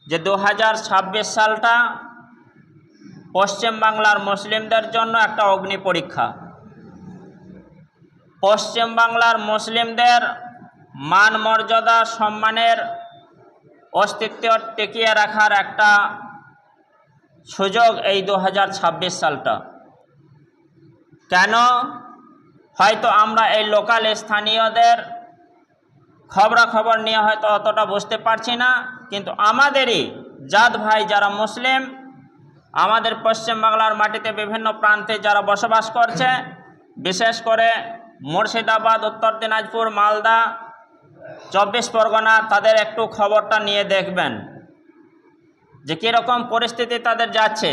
যে 2026 সালটা পশ্চিমবাংলার মুসলিমদের জন্য একটা অগ্নি পরীক্ষা। পশ্চিমবাংলার মুসলিমদের মান মর্যাদা সম্মানের অস্তিত্ব টিকিয়ে রাখার একটা সুযোগ এই 2026 সালটা। কেন? হয়তো আমরা এই লোকাল স্থানীয়দের খবরাখবর নিয়ে হয়তো অতটা বুঝতে পারছি না, কিন্তু আমাদেরই জাত ভাই যারা মুসলিম, আমাদের পশ্চিমবাংলার মাটিতে বিভিন্ন প্রান্তে যারা বসবাস করছে, বিশেষ করে মুর্শিদাবাদ, উত্তর দিনাজপুর, মালদা, 24 পরগনা, তাদের একটু খবরটা নিয়ে দেখবেন যে কীরকম পরিস্থিতি তাদের যাচ্ছে।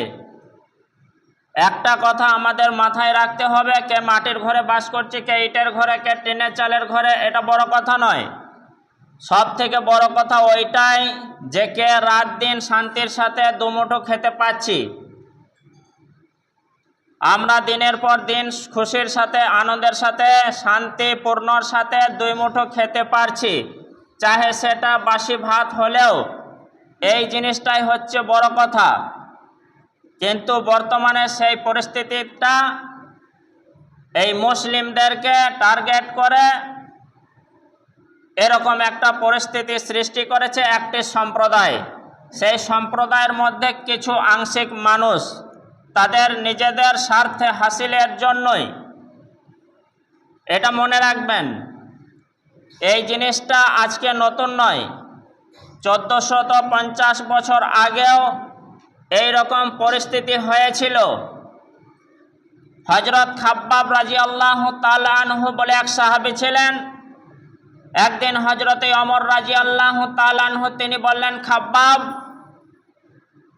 একটা কথা আমাদের মাথায় রাখতে হবে, কে মাটির ঘরে বাস করছে, কে ইটের ঘরে, কে টিনের চালের ঘরে, এটা বড় কথা নয়। সব থেকে বড় কথা ওইটাই যে কে রাত দিন শান্তির সাথে দুমুঠো খেতে পাচ্ছি। আমরা দিনের পর দিন খুশির সাথে, আনন্দের সাথে, শান্তিপূর্ণর সাথে দুই মুঠো খেতে পারছি, চাহে সেটা বাসি ভাত হলেও। এই জিনিসটাই হচ্ছে বড় কথা। কিন্তু বর্তমানে সেই পরিস্থিতিটা এই মুসলিমদেরকে টার্গেট করে এরকম একটা পরিস্থিতি সৃষ্টি করেছে একটি সম্প্রদায়। সেই সম্প্রদায়ের মধ্যে কিছু আংশিক মানুষ তাদের নিজেদের স্বার্থে হাসিলের জন্যই, এটা মনে রাখবেন। এই জিনিসটা আজকে নতুন নয়, 1450 বছর আগেও এই রকম পরিস্থিতি হয়েছিল। হযরত খাব্বাব রাদিয়াল্লাহু তাআলা আনহু বলে এক সাহাবী ছিলেন। একদিন হযরতে ওমর রাদিয়াল্লাহু তাআলা আনহু তিনি বললেন, খাব্বাব,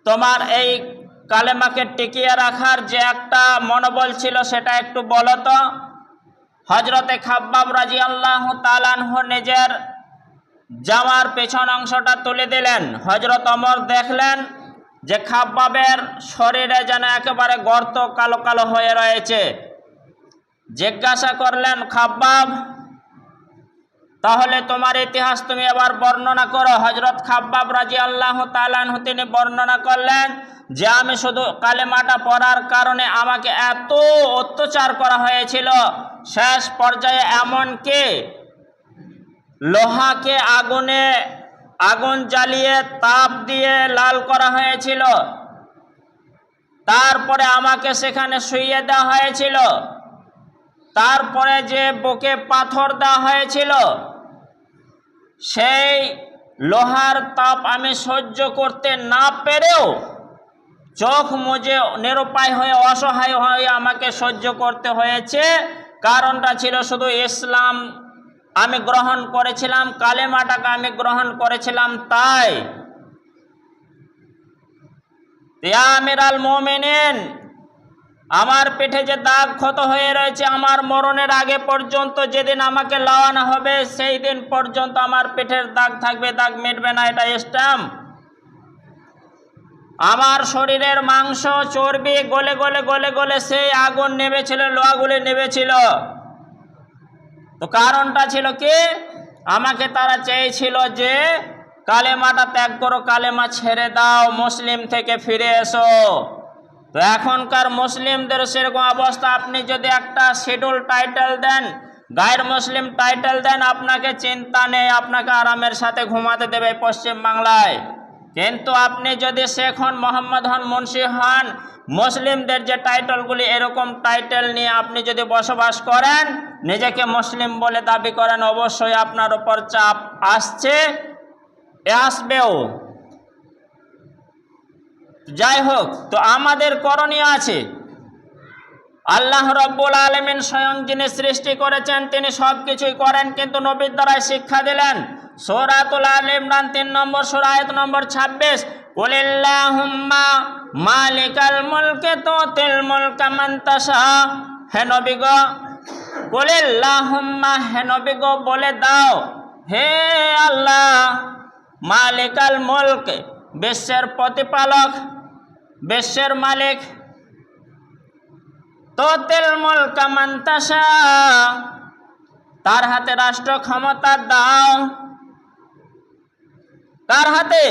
তোমার এই কালেমাকে টিকিয়ে রাখার যে একটা মনোবল ছিল সেটা একটু বলো তো। হযরতে খাব্বাব রাদিয়াল্লাহু তাআলা আনহু নিজের জামার পেছন অংশটা তুলে দিলেন। হযরত ওমর দেখলেন যে খাব্বাবের শরীরে যেন একেবারে গর্ত, কালো কালো হয়ে রয়েছে। জিজ্ঞাসা করলেন, খাব্বাব, তাহলে তোমার ইতিহাস তুমি এবার বর্ণনা করো। হযরত খাব্বাব রাদিয়াল্লাহু তাআলা আনহু তিনি বর্ণনা করলেন যে আমি শুধু কালেমাটা পড়ার কারণে আমাকে এত অত্যাচার করা হয়েছিল, শেষ পর্যায়ে এমনকি লোহাকে আগুন জ্বালিয়ে তাপ দিয়ে লাল করা হয়েছিল, তারপরে আমাকে সেখানে শুইয়ে দেওয়া হয়েছিল, তারপরে যে বুকে পাথর দেওয়া হয়েছিল, সেই লোহার তাপ আমি সহ্য করতে না পেরেও চোখ মুজে নিরুপায় হয়ে, অসহায় হয়ে আমাকে সহ্য করতে হয়েছে। কারণটা ছিল শুধু ইসলাম আমি গ্রহণ করেছিলাম, কালেমাটাকে আমি গ্রহণ করেছিলাম, তাই। ইয়া আমিরাল মুমিনিন, আমার পেটে যে দাগ ক্ষত হয়ে রয়েছে, আমার মরণের আগে পর্যন্ত, যেদিন আমাকে লাওয়ানো হবে সেই দিন পর্যন্ত আমার পেটের দাগ থাকবে, দাগ মিটবে না, এটা স্ট্যাম্প। আমার শরীরের মাংস চর্বি গলে গলে গলে গলে সেই আগুন নেমেছিল, লোহাগুলি নেমেছিল। তো কারণটা ছিল কি? আমাকে তারা চেয়েছিল যে কালেমাটা ত্যাগ করো, কালেমা ছেড়ে দাও, মুসলিম থেকে ফিরে এসো। তো এখনকার মুসলিমদের সেরকম অবস্থা। আপনি যদি একটা শিডিউল টাইটেল দেন, গায়ের মুসলিম টাইটেল দেন, আপনাকে চিন্তা নেই, আপনাকে আরামের সাথে ঘুমাতে দেবে পশ্চিম বাংলায়। কিন্তু আপনি যদি শেখ হন, মোহাম্মদ হন, মুন্সি হন, মুসলিমদের যে টাইটেলগুলি, এরকম টাইটেল নিয়ে আপনি যদি বসবাস করেন, নিজেকে মুসলিম বলে দাবি করেন, অবশ্যই আপনার উপর চাপ আসবেও। যাই হোক, তো আমাদের করণীয় আছে। আল্লাহ রাব্বুল আলামিন স্বয়ং যিনি সৃষ্টি করেছেন তিনি সব কিছুই করেন, কিন্তু নবীর দ্বারাই শিক্ষা দিলেন। সূরাতুল আল ইমরান 3 নম্বর সূরা আয়াত নম্বর 26, কুলিল্লাহুম্মা মালিকাল মুলকি তুতিল মুলকা মান তাশা। হে নবী গো, কুলিল্লাহুম্মা, হে নবী গো বলে দাও, হে আল্লাহ, মালিকাল মুলক, বিশ্বের প্রতিপালক, বিশ্বের মালিক, তুতিল মুলকা মান তাশা, তার হাতে রাষ্ট্র ক্ষমতা দাও। কার হাতে?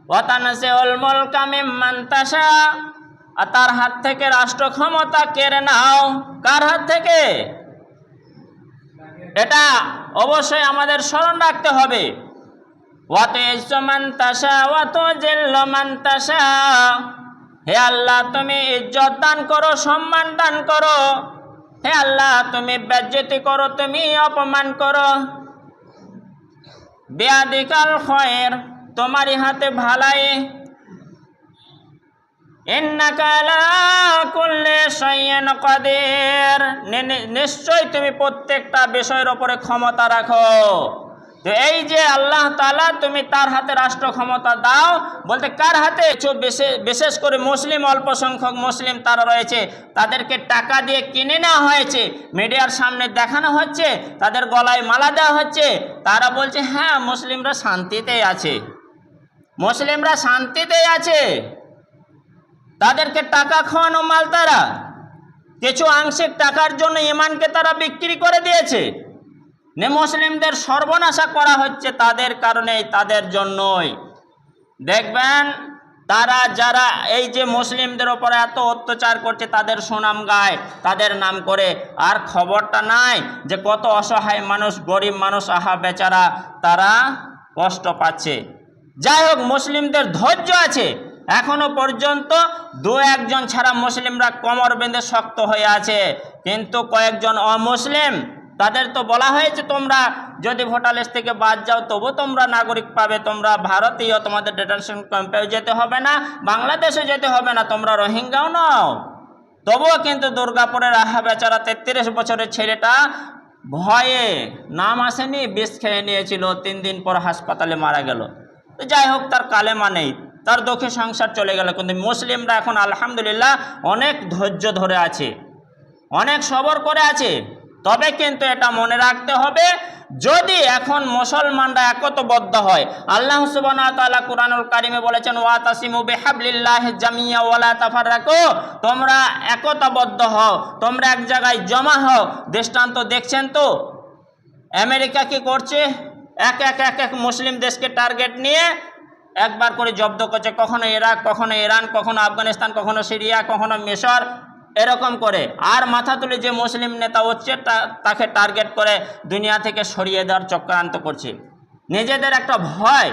ওয়া তানজিউল মুলকা মিম্মান তাশা, আর তার হাত থেকে রাষ্ট্র ক্ষমতা কেড়ে নাও। কার হাত থেকে? এটা অবশ্যই আমাদের স্মরণ রাখতে হবে। ওয়া তুইজ্জু মান তাশা ওয়া তুযিল্লু মান তাশা, হে আল্লাহ তুমি ইজ্জত দান করো, সম্মান দান করো। হে আল্লাহ তুমি বেজ্জতি করো, তুমি অপমান করো। বিয়াদিকাল খায়র, তোমারই হাতে ভালাই। ইন্নাকা আলা কুল্লি শাইইন কাদির, নিশ্চয় তুমি প্রত্যেকটা বিষয়ের উপরে ক্ষমতা রাখো। তো এই যে আল্লাহ তাআলা তুমি তার হাতে রাষ্ট্র ক্ষমতা দাও, বলতে কার হাতে? বিশেষ করে মুসলিম, অল্প সংখ্যক মুসলিম তারা রয়েছে, তাদেরকে টাকা দিয়ে কিনে নেওয়া হয়েছে, মিডিয়ার সামনে দেখানো হচ্ছে, তাদের গলায় মালা দেওয়া হচ্ছে, তারা বলছে হ্যাঁ মুসলিমরা শান্তিতেই আছে, মুসলিমরা শান্তিতেই আছে। তাদেরকে টাকা খাওয়ানো মাল, তারা কিছু আংশিক টাকার জন্য ইমানকে তারা বিক্রি করে দিয়েছে। মুসলিমদের সর্বনাশা করা হচ্ছে তাদের কারণেই, তাদের জন্যই। দেখবেন তারা যারা এই যে মুসলিমদের ওপরে এত অত্যাচার করছে, তাদের সুনাম গায়, তাদের নাম করে, আর খবরটা নাই যে কত অসহায় মানুষ, গরিব মানুষ, আহা বেচারা, তারা কষ্ট পাচ্ছে। যাই হোক, মুসলিমদের ধৈর্য আছে এখনো পর্যন্ত। দু একজন ছাড়া মুসলিমরা কোমর বেঁধে শক্ত হয়ে আছে, কিন্তু কয়েকজন অমুসলিম, তাদের তো বলা হয়েছে তোমরা যদি ভোটার লিস্ট থেকে বাদ যাও তবু তোমরা নাগরিক পাবে, তোমরা ভারতীয়, তোমাদের ডিটেনশন ক্যাম্পেও যেতে হবে না, বাংলাদেশে যেতে হবে না, তোমরা রোহিঙ্গাও নও। তবুও কিন্তু দুর্গাপুরের আহা বেচারা 33 বছরের ছেলেটা ভয়ে, নাম আসেনি, বিষ খেয়ে নিয়েছিল, 3 দিন পর হাসপাতালে মারা গেল। তো যাই হোক, তার কালেমা নেই, তার দুঃখে সংসার চলে গেল। কিন্তু মুসলিমরা এখন আলহামদুলিল্লাহ অনেক ধৈর্য ধরে আছে, অনেক সবর করে আছে। তবে কিন্তু এটা মনে রাখতে হবে, যদি এখন মুসলমানরা একতাবদ্ধ হয়, আল্লাহ সুবহানাহু ওয়া তাআলা কুরআনুল কারীমে বলেছেন ওয়াতাসিমু বিহাবলিল্লাহি জামিয়া ওয়ালা তাফাররাকু, তোমরা একতাবদ্ধ হও, তোমরা এক জায়গায় জমা হও। দৃষ্টান্ত দেখছেন তো, আমেরিকা কি করছে? এক এক মুসলিম দেশকে টার্গেট নিয়ে একবার করে জব্দ করছে, কখনো ইরাক, কখনো ইরান, কখনো আফগানিস্তান, কখনো সিরিয়া, কখনো মিশর, এরকম করে। আর মাথা তুলে যে মুসলিম নেতা হচ্ছে তাকে টার্গেট করে দুনিয়া থেকে সরিয়ে দেওয়ার চক্রান্ত করছে, নিজেদের একটা ভয়।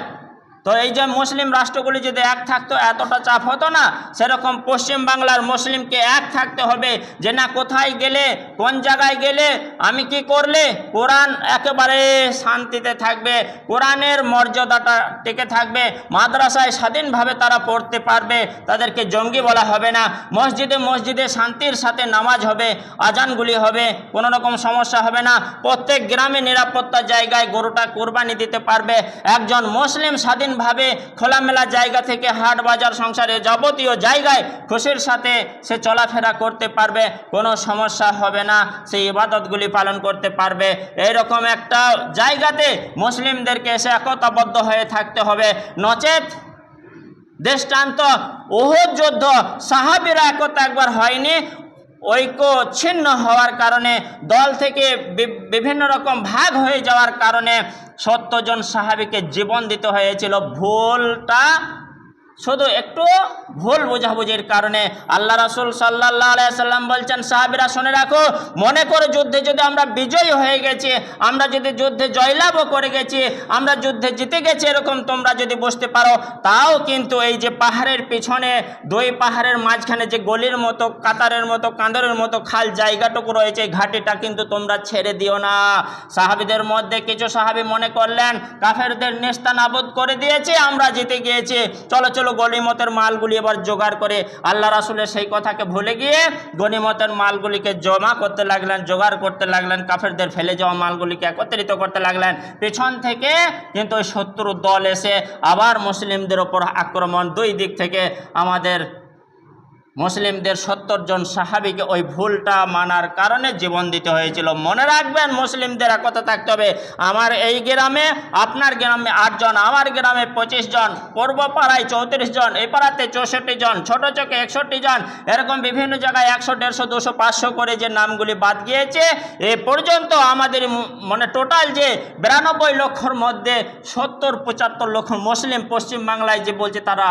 তো এই যে মুসলিম রাষ্ট্রগুলি যদি এক থাকতো এতটা চাপ হতো না। সেরকম পশ্চিম বাংলার মুসলিমকে এক থাকতে হবে, যে না কোথায় গেলে, কোন জায়গায় গেলে, আমি কি করলে কোরআন একেবারে শান্তিতে থাকবে, কোরআনের মর্যাদাটা টিকে থাকবে, মাদ্রাসায় স্বাধীনভাবে তারা পড়তে পারবে, তাদেরকে জঙ্গি বলা হবে না, মসজিদে মসজিদে শান্তির সাথে নামাজ হবে, আজানগুলি হবে, কোনো রকম সমস্যা হবে না, প্রত্যেক গ্রামে নিরাপত্তা জায়গায় গরুটা কোরবানি দিতে পারবে। একজন মুসলিম স্বাধীন ভাবে খোলামেলা জায়গা থেকে হাট বাজার সংসারে যাবতীয় জায়গায় খুশির সাথে সে চলাফেরা করতে পারবে, কোনো সমস্যা হবে না, সেই ইবাদতগুলি পালন করতে পারবে। এইরকম একটা জায়গাতে মুসলিমদেরকে এসে একতাবদ্ধ হয়ে থাকতে হবে। নচেত দৃষ্টান্ত উহুদ যুদ্ধ, সাহাবীরা একতা একবার হয়নি, ঐক্য ছিন্ন হওয়ার কারণে, দল থেকে বিভিন্ন রকম ভাগ হয়ে যাওয়ার কারণে 70 জন সাহাবীকে জীবন দিতে হয়েছিল। ভুলটা শুধু একটু ভুল বোঝাবুঝির কারণে। আল্লাহ রাসূল সাল্লাল্লাহু আলাইহি সাল্লাম বলছেন, সাহাবীরা শুনে রাখো, মনে করো যুদ্ধে যদি আমরা বিজয়ী হয়ে গেছি, আমরা যদি যুদ্ধে জয়লাভও করে গেছি, আমরা যুদ্ধে জিতে গেছি, এরকম তোমরা যদি বুঝতে পারো, তাও কিন্তু এই যে পাহাড়ের পিছনে, দুই পাহাড়ের মাঝখানে যে গলির মতো, কাতারের মতো, কাঁদরের মতো খাল জায়গাটুকু রয়েছে, ঘাটিটা কিন্তু তোমরা ছেড়ে দিও না। সাহাবীদের মধ্যে কিছু সাহাবী মনে করলেন কাফেরদের নেস্তানাবুদ করে দিয়েছে, আমরা জিতে গিয়েছি, চলো চলো গনিমতের মালগুলি এবার জোগাড় করে। আল্লাহ রাসূলের সেই কথাকে ভুলে গিয়ে গনিমতের মালগুলিকে জমা করতে লাগলেন, জোগাড় করতে লাগলেন, কাফেরদের ফেলে যাওয়া মালগুলিকে একত্রিত করতে লাগলেন। পেছন থেকে কিন্তু ওই শত্রু দল এসে আবার মুসলিমদের ওপর আক্রমণ, দুই দিক থেকে আমাদের মুসলিমদের 70 জন সাহাবীকে ওই ভুলটা মানার কারণে জীবন দিতে হয়েছিল। মনে রাখবেন, মুসলিমদের একতা থাকতে হবে। আমার এই গ্রামে, আপনার গ্রামে 8 জন, আমার গ্রামে 25 জন, পূর্ব পাড়ায় 34 জন, এই পাড়াতে 64 জন, ছোট চকে 61 জন, এরকম বিভিন্ন জায়গায় 100, 150, 200, 500 করে যে নামগুলি বাদ গিয়েছে, এ পর্যন্ত আমাদের মানে টোটাল যে 92 লক্ষর মধ্যে 70-75 লক্ষ মুসলিম পশ্চিম বাংলায় যে বলছে তারা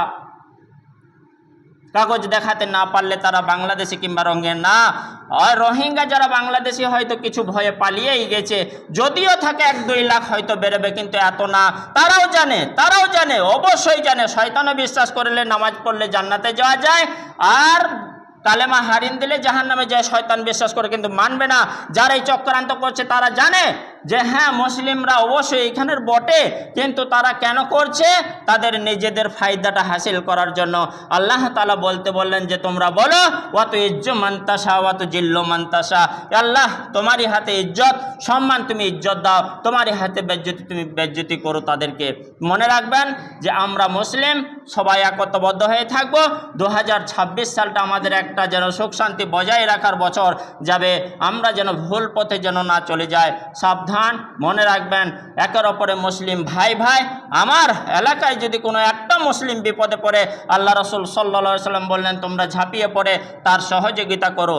কাগজ দেখাতে না পারলে তারা বাংলাদেশি কিংবা রোহিঙ্গা না। আর রোহিঙ্গা যারা বাংলাদেশি হয়তো কিছু ভয়ে পালিয়েই গেছে, যদিও থাকে 1-2 লাখ হয়তো বেরোবে, কিন্তু এত না। তারাও জানে, অবশ্যই জানে শয়তানে বিশ্বাস করলে, নামাজ পড়লে জান্নাতে যাওয়া যায়, আর কালেমা হারিয়ে দিলে জাহান্নামে যায়। শয়তান বিশ্বাস করে কিন্তু মানবে না। যারা এই চক্রান্ত করছে তারা জানে যে হ্যাঁ মুসলিমরা অবশ্যই এখানের বটে, কিন্তু তারা কেন করছে? তাদের নিজেদের ফায়দাটা হাসিল করার জন্য। আল্লাহ তাআলা বললেন যে তোমরা বলো ওয়াতু ইজ্জু মান্তাসা ওয়াতু জিল্লু মান্তাসা, আল্লাহ তোমারই হাতে ইজ্জত, সম্মান তুমি ইজ্জত দাও, তোমারই হাতে বেজ্জতি তুমি বেজ্জতি করো তাদেরকে। মনে রাখবেন যে আমরা মুসলিম সবাই একতাবদ্ধ হয়ে থাকবো। 2026 সালটা আমাদের একটা যেন সুখ শান্তি বজায় রাখার বছর যাবে, আমরা যেন ভুল পথে যেন না চলে যায়। সাবধান, মনে রাখবেন একের অপরে মুসলিম ভাই ভাই। আমার এলাকায় যদি কোনো একটা মুসলিম বিপদে পড়ে, আল্লাহ রাসূল সাল্লাল্লাহু আলাইহি সাল্লাম বললেন তোমরা ঝাঁপিয়ে পড়ে তার সহযোগিতা করো,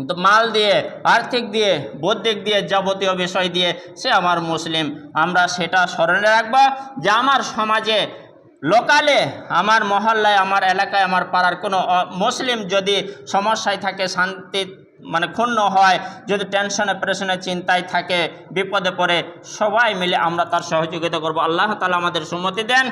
তো মাল দিয়ে, আর্থিক দিয়ে, বৌদ্ধিক দিয়ে, যাবতীয় বিষয় দিয়ে সে আমার মুসলিম। আমরা সেটা স্মরণে রাখবো যে আমার সমাজে, লোকালে, আমার মহল্লায়, আমার এলাকায়, আমার পাড়ার কোনো মুসলিম যদি সমস্যায় থাকে, শান্তি মানে ক্ষুণ্ণ হয়, যদি টেনশনে প্রেশনে চিন্তায় থাকে, বিপদে পড়ে, সবাই মিলে আমরা তার সহযোগিতা করব। আল্লাহ তাআলা আমাদের সম্মতি দেন।